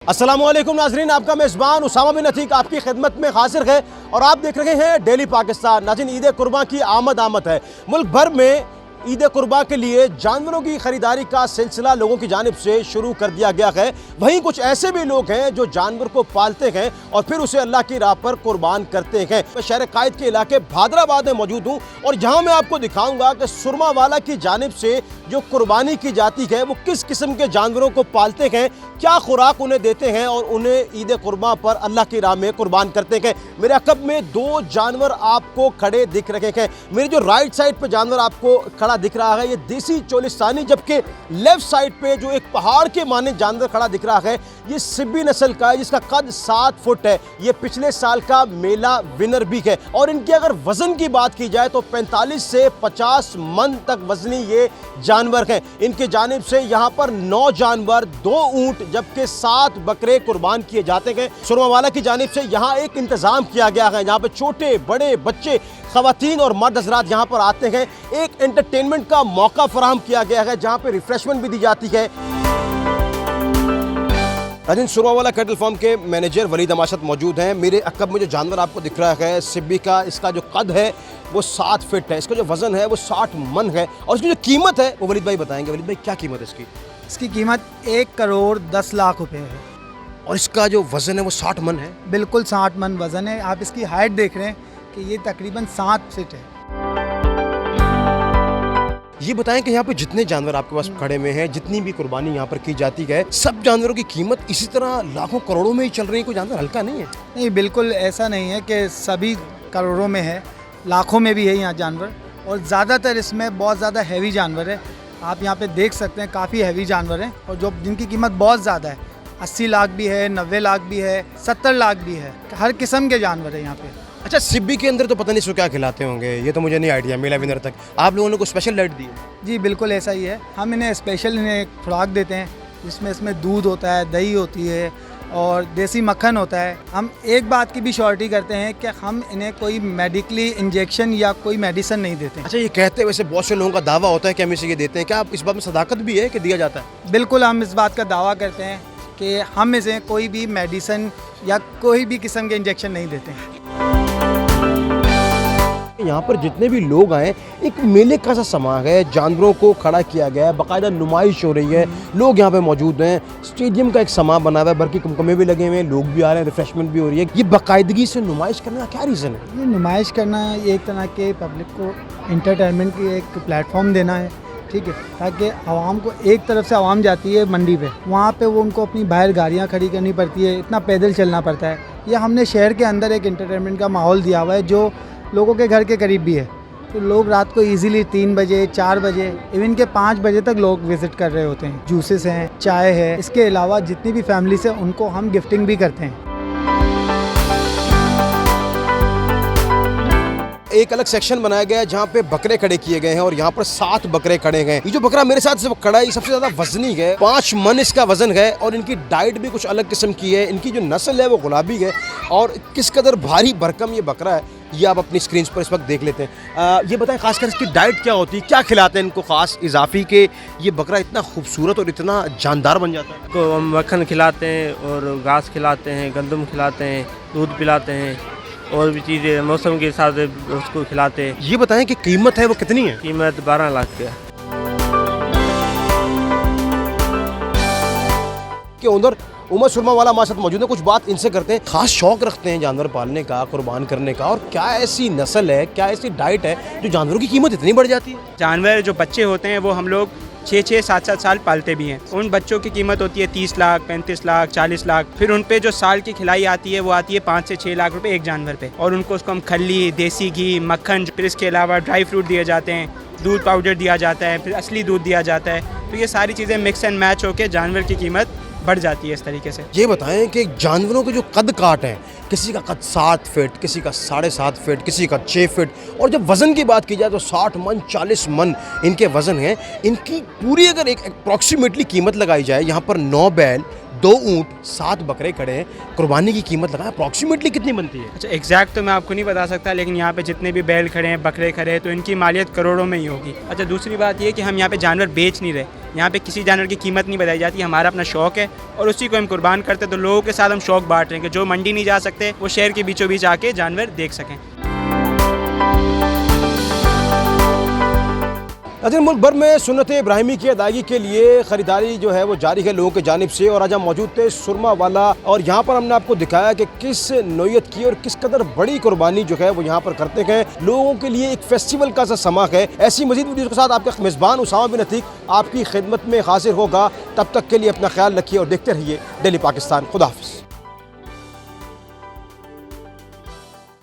अस्सलाम वालेकुम नाजरीन, आपका मेज़बान उसामा बिन अतीक आपकी खिदमत में हाजिर है और आप देख रहे हैं डेली पाकिस्तान। नाज़रीन, ईद कुर्बान की आमद है। मुल्क भर में ईद कुर्बान के लिए जानवरों की ख़रीदारी का सिलसिला लोगों की जानिब से शुरू कर दिया गया है। वहीं कुछ ऐसे भी लोग हैं जो जानवर को पालते हैं और फिर उसे अल्लाह की राह पर कुर्बान करते हैं। मैं शहर कायद के इलाके भादराबाद में मौजूद हूँ और यहाँ मैं आपको दिखाऊंगा कि सुरमा वाला की जानिब से जो कुर्बानी की जाती है वो किस किस्म के जानवरों को पालते हैं, क्या खुराक उन्हें देते हैं और उन्हें ईद कुर्बान पर अल्लाह की राह में कुर्बान करते हैं। मेरे अकब में दो जानवर आपको खड़े दिख रहे हैं। मेरी जो राइट साइड पर जानवर आपको खड़ा दिख रहा है ये देसी चोलिस्तानी, जबकि लेफ्ट साइड पे जो एक पहाड़ के माने जानवर खड़ा दिख रहा है ये सिब्बी नस्ल का है जिसका कद 7 फुट है। ये पिछले साल का मेला विनर भी है और इनके अगर वजन की बात की जाए तो 45 से 50 मन तक वजनी ये जानवर हैं। इनके जानिब से यहाँ पर 9 जानवर, 2 ऊंट जबकि 7 बकरे कुर्बान किए जाते हैं। सुरमा वाला की जानिब से यहाँ एक इंतजाम किया गया है जहाँ पे छोटे बड़े बच्चे, खवातीन और मर्द हज़रात यहाँ पर आते हैं। एक एंटरटेनमेंट का मौका फराहम किया गया है जहाँ पे रिफ्रेशमेंट भी दी जाती है। राजन, सुरमा वाला कैटल फार्म के मैनेजर वलीद अमाशत मौजूद हैं। मेरे अकब में जो जानवर आपको दिख रहा है सिब्बी का, इसका जो कद है वो 7 फीट है, इसका जो वज़न है वो 60 मन है और इसकी जो कीमत है वो वलीद भाई बताएंगे। वलीद भाई, क्या कीमत है इसकी? इसकी कीमत 1 करोड़ 10 लाख रुपए है और इसका जो वज़न है वो 60 मन है। बिल्कुल 60 मन वज़न है। आप इसकी हाइट देख रहे हैं कि ये तकरीबन 7 फीट है। ये बताएं कि यहाँ पे जितने जानवर आपके पास खड़े हुए हैं, जितनी भी कुर्बानी यहाँ पर की जाती है, सब जानवरों की कीमत इसी तरह लाखों करोड़ों में ही चल रही है? कोई जानवर हल्का नहीं है? नहीं, बिल्कुल ऐसा नहीं है कि सभी करोड़ों में है, लाखों में भी है यहाँ जानवर और ज़्यादातर इसमें बहुत ज़्यादा हैवी जानवर है। आप यहाँ पे देख सकते हैं काफ़ी हैवी जानवर हैं और जो जिनकी कीमत बहुत ज़्यादा है, 80 लाख भी है, 90 लाख भी है, 70 लाख भी है। हर किस्म के जानवर है यहाँ पे। अच्छा, सिब्बी के अंदर तो पता नहीं सो क्या खिलाते होंगे, ये तो मुझे नहीं आइडिया। मेला विनर तक आप लोगों ने कोई स्पेशल डाइट दी है? जी बिल्कुल ऐसा ही है। हम इन्हें स्पेशल एक खुराक देते हैं जिसमें इसमें दूध होता है, दही होती है और देसी मक्खन होता है। हम एक बात की भी श्योरिटी करते हैं कि हम इन्हें कोई मेडिकली इंजेक्शन या कोई मेडिसिन नहीं देते। अच्छा, ये कहते हैं, वैसे बहुत से लोगों का दावा होता है कि हम इसे ये देते हैं, क्या आप इस बात में सदाकत भी है कि दिया जाता है? बिल्कुल, हम इस बात का दावा करते हैं कि हम इसे कोई भी मेडिसिन या कोई भी किस्म के इंजेक्शन नहीं देते हैं। यहाँ पर जितने भी लोग आए, एक मेले का सा समा है, जानवरों को खड़ा किया गया है, बाकायदा नुमाइश हो रही है, लोग यहाँ पे मौजूद हैं। स्टेडियम का एक समा बना हुआ है, बल्कि कुमकुमे भी लगे हुए हैं, लोग भी आ रहे हैं, रिफ्रेशमेंट भी हो रही है। ये बाकायदगी से नुमाइश करने का क्या रीज़न है? ये नुमाइश करना एक तरह के पब्लिक को इंटरटेनमेंट की एक प्लेटफॉर्म देना है, ठीक है, ताकि आवाम को, एक तरफ से आवाम जाती है मंडी पे, वहाँ पे वो उनको अपनी बाहर गाड़ियाँ खड़ी करनी पड़ती है, इतना पैदल चलना पड़ता है। ये हमने शहर के अंदर एक इंटरटेनमेंट का माहौल दिया हुआ है जो लोगों के घर के करीब भी है। तो लोग रात को इजीली 3 बजे, 4 बजे, इवन के 5 बजे तक लोग विजिट कर रहे होते हैं। जूसेस हैं, चाय है, इसके अलावा जितनी भी फैमिलीज हैं उनको हम गिफ्टिंग भी करते हैं। एक अलग सेक्शन बनाया गया है जहाँ पे बकरे खड़े किए गए हैं और यहाँ पर 7 बकरे खड़े हैं। ये जो बकरा मेरे साथ से खड़ा है ये सबसे ज़्यादा वजनी है, 5 मन इसका वजन है और इनकी डाइट भी कुछ अलग किस्म की है। इनकी जो नस्ल है वो गुलाबी है और किस कदर भारी भरकम ये बकरा है ये आप अपनी स्क्रीन पर इस वक्त देख लेते हैं। ये बताएं खासकर इसकी डाइट क्या होती है, क्या खिलाते हैं इनको खास इजाफी के ये बकरा इतना खूबसूरत और इतना जानदार बन जाता है? को हम मक्खन खिलाते हैं और घास खिलाते हैं, गंदम खिलाते हैं, दूध पिलाते हैं और भी चीज़ें मौसम के हिसाब से उसको खिलाते हैं। ये बताएं कि कीमत है वो कितनी है? कीमत 12 लाख की है। के उधर उमर सुरमा वाला हमारे साथ मौजूद है, कुछ बात इनसे करते हैं। खास शौक रखते हैं जानवर पालने का, कुर्बान करने का, और क्या ऐसी नस्ल है, क्या ऐसी डाइट है जो जानवरों की कीमत इतनी बढ़ जाती है? जानवर जो बच्चे होते हैं वो हम लोग 6-6, 7-7 साल पालते भी हैं। उन बच्चों की कीमत होती है 30 लाख, 35 लाख, 40 लाख। फिर उन पे जो साल की खिलाई आती है वो आती है 5 से 6 लाख रुपए एक जानवर पे और उनको उसको हम खल्ली, देसी घी, मक्खन, फिर इसके अलावा ड्राई फ्रूट दिए जाते हैं, दूध पाउडर दिया जाता है, फिर असली दूध दिया जाता है। तो ये सारी चीज़ें मिक्स एंड मैच होकर जानवर की कीमत बढ़ जाती है इस तरीके से। ये बताएं कि जानवरों के जो कद काट हैं, किसी का कद 7 फीट, किसी का 7.5 फीट, किसी का 6 फीट, और जब वज़न की बात की जाए तो 60 मन 40 मन इनके वज़न हैं। इनकी पूरी अगर एक अप्रॉक्सीमेटली कीमत लगाई जाए, यहाँ पर 9 बैल, 2 ऊँट, 7 बकरे खड़े हैं, कुर्बानी की कीमत लगाए अप्रॉक्सीमेटली कितनी बनती है? अच्छा, एग्जैक्ट तो मैं आपको नहीं बता सकता, लेकिन यहाँ पे जितने भी बैल खड़े हैं, बकरे खड़े हैं, तो इनकी मालियत करोड़ों में ही होगी। अच्छा, दूसरी बात ये कि हम यहाँ पे जानवर बेच नहीं रहे, यहाँ पे किसी जानवर की कीमत नहीं बताई जाती, हमारा अपना शौक़ है और उसी को हम कुर्बान करते हैं। तो लोगों के साथ हम शौक़ बांट रहे हैं कि जो मंडी नहीं जा सकते वो शहर के बीचों बीच आके जानवर देख सकें। नाज़रीन, मुल्क भर में सुन्नत इब्राहिमी की अदायगी के लिए ख़रीदारी जो है वो जारी है लोगों की जानिब से। और आज हम मौजूद थे सुरमा वाला और यहाँ पर हमने आपको दिखाया कि किस नौयत की और किस कदर बड़ी कुर्बानी जो है वो यहाँ पर करते हैं। लोगों के लिए एक फेस्टिवल का सा समा है। ऐसी मज़ीद वीडियोज़ के साथ आपका मेज़बान उसामा बिन अतीक आपकी खिदमत में हाजिर होगा। तब तक के लिए अपना ख्याल रखिए और देखते रहिए डेली पाकिस्तान। खुदा हाफ़िज़।